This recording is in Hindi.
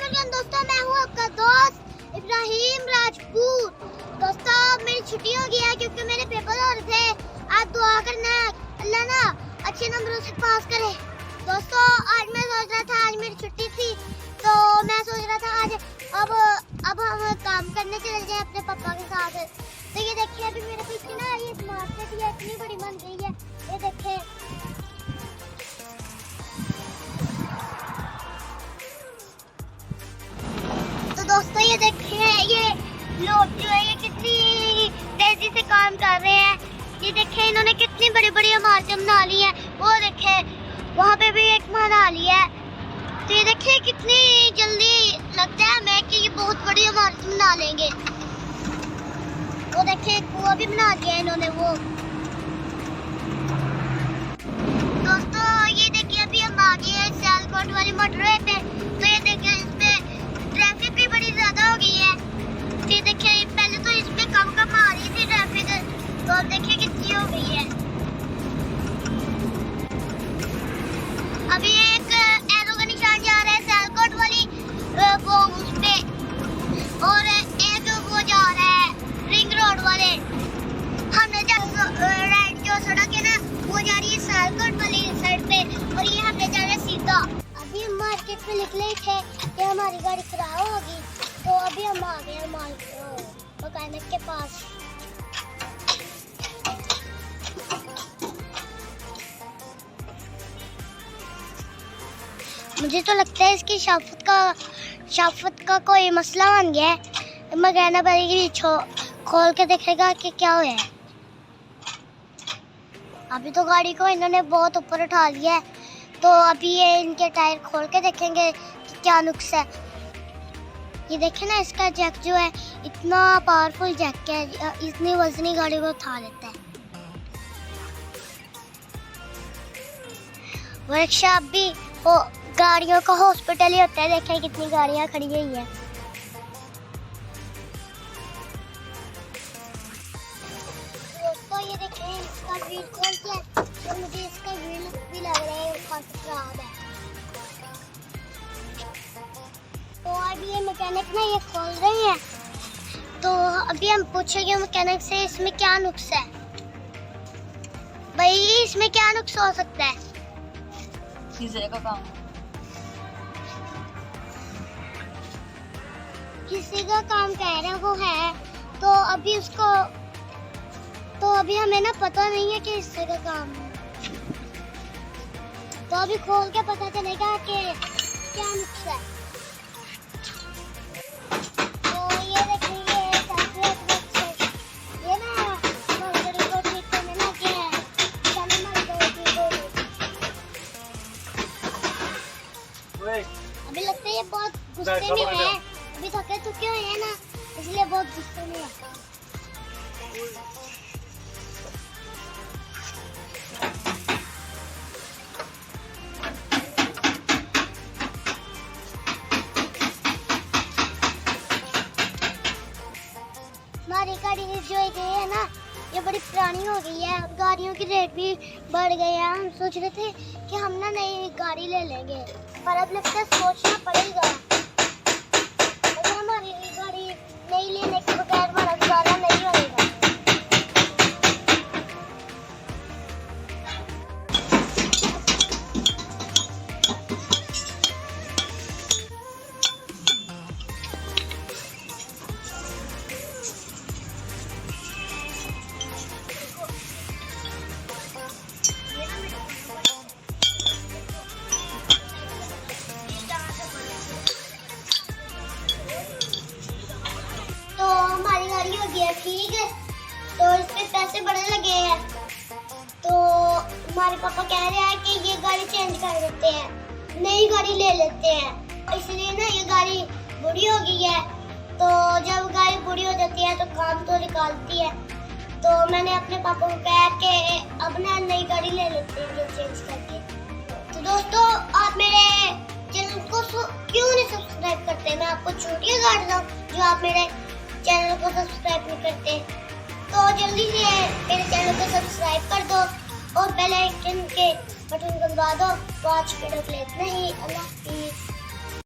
वेलकम दोस्तों, मैं हूँ आपका दोस्त इब्राहिम राजपूत। दोस्तों मेरी छुट्टी हो गई है क्योंकि मेरे पेपर हो रहे थे। आप दुआ करना अल्लाह ना अच्छे नंबरों से पास करे। दोस्तों आज मैं सोच रहा था, आज मेरी छुट्टी थी तो मैं सोच रहा था आज अब हम काम करने चले जाए अपने पापा के साथ। तो ये देखिए अभी मेरे पीछे ना ये स्मार्ट सिटी है, इतनी बड़ी बन गई है। ये देखिए दोस्तों, ये देखिए ये लोग जो है ये कितनी तेजी से काम कर रहे हैं। ये देखिए इन्होंने कितनी बड़ी बड़ी इमारतें बना ली हैं। वो देखिए वहाँ पे भी एक बना ली है। तो ये देखिए कितनी जल्दी लगता है हमें कि ये बहुत बड़ी इमारत बना लेंगे। वो देखिए कुआं भी बना दिया है इन्होंने। वो दोस्तों ये देखिए अभी हम आ गए हैं सियालकोट वाली मोटरवे पे। तो ये देखिए इसमें ट्रैफिक भी बड़ी ज्यादा हो गई है। तो ये देखिए पहले तो इसमें कम आ रही थी ट्रैफिक, तो अब देखिए कितनी हो गई है। अभी एक एरो का निशान जा रहा है सियालकोट वाली वो उस पे, और एक वो जा रहा है रिंग रोड वाले। हमने राइट जो सड़क है ना वो जा रही है सियालकोट वाली साइड पे, और ये हमने जा रहा है सीधा। अभी हम मार्केट में निकले थे कि हमारी गाड़ी खराब होगी, तो अभी हम आ गए मैकेनिक के पास। मुझे तो लगता है इसकी शाफ्त का कोई मसला बन गया है। मैकेनिक भाई खोल के देखेगा कि क्या हुआ है। अभी तो गाड़ी को इन्होंने बहुत ऊपर उठा लिया है, तो अभी ये इनके टायर खोल के देखेंगे कि क्या नुक्स है। ये देखे ना इसका जैक जो है इतना पावरफुल जैक है, इतनी वजनी गाड़ी को उठा लेता है। वर्कशॉप भी गाड़ियों का हॉस्पिटल ही होता है। देखें कितनी गाड़ियां खड़ी हुई है। दोस्तों ये देखें इसका व्हील खोल के, तो मुझे इसका व्हील भी लग रहा है काफी खराब है। तो अभी ये मैकेनिक ना ये खोल रहे हैं, तो अभी हम पूछेंगे मैकेनिक से इसमें क्या नुक्स है। भाई इसमें क्या नुक्स हो सकता है? शीशे का काम, किसी का काम कह रहे हैं वो है, तो अभी हमें ना पता नहीं है कि हिस्से का काम है। तो अभी खोल के पता चलेगा कि क्या नुक्स है। तो ये देखिए ये ना मोटर को ठीक करने ना क्या है, अभी लगता है ये बहुत गुस्से में है। अभी थके तो क्यों है ना, इसलिए बहुत गुस्से में है। हमारी गाड़ी जो है ना ये बड़ी पुरानी हो गई है। अब गाड़ियों की रेट भी बढ़ गए हैं। हम सोच रहे थे कि हम ना नई गाड़ी ले लेंगे, पर अब लगता है सोचना पड़ेगा। अगर हमारी गाड़ी नहीं लेने के बगैर हमारा गुजारा नहीं होगा। तो हमारी गाड़ी हो गई है ठीक है, तो इस पे पैसे बड़े लगे हैं। तो हमारे पापा कह रहे हैं कि ये गाड़ी चेंज कर देते हैं, नई गाड़ी ले लेते हैं। इसलिए ना ये गाड़ी बुरी हो गई है, तो जब गाड़ी बुरी हो जाती है तो काम तो निकालती है। तो मैंने अपने पापा को कहा कि अब ना नई गाड़ी ले लेते हैं जो चेंज करके। तो दोस्तों आप मेरे चैनल को क्यों नहीं सब्सक्राइब करते? मैं आपको छुट्टियां काट रहा हूँ जो आप मेरे चैनल को सब्सक्राइब नहीं करते। तो जल्दी से मेरे चैनल को सब्सक्राइब कर दो और बेल आइकन के बटन को दबा दो। तो आज वीडियो के लिए इतना ही। अल्लाह हाफिज़।